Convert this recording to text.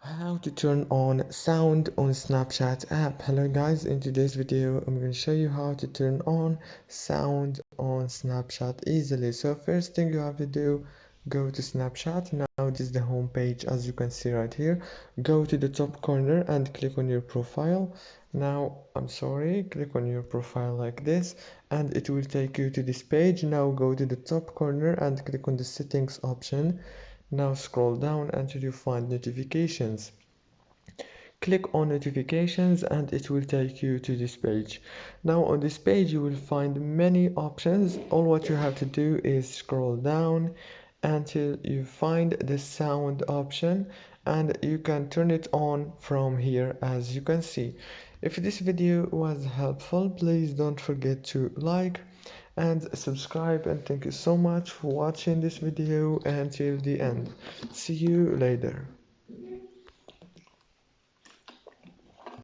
How to turn on sound on Snapchat app. Hello guys, in today's video I'm going to show you how to turn on sound on Snapchat easily. So first thing you have to do, go to Snapchat. Now this is the home page, as you can see right here. Go to the top corner and click on your profile. Click on your profile like this and it will take you to this page. Now go to the top corner and click on the settings option. Now scroll down until you find notifications. Click on notifications and it will take you to this page. Now on this page you will find many options. All what you have to do is scroll down until you find the sound option and you can turn it on from here, as you can see. If this video was helpful, please don't forget to like and subscribe, and thank you so much for watching this video until the end. See you later.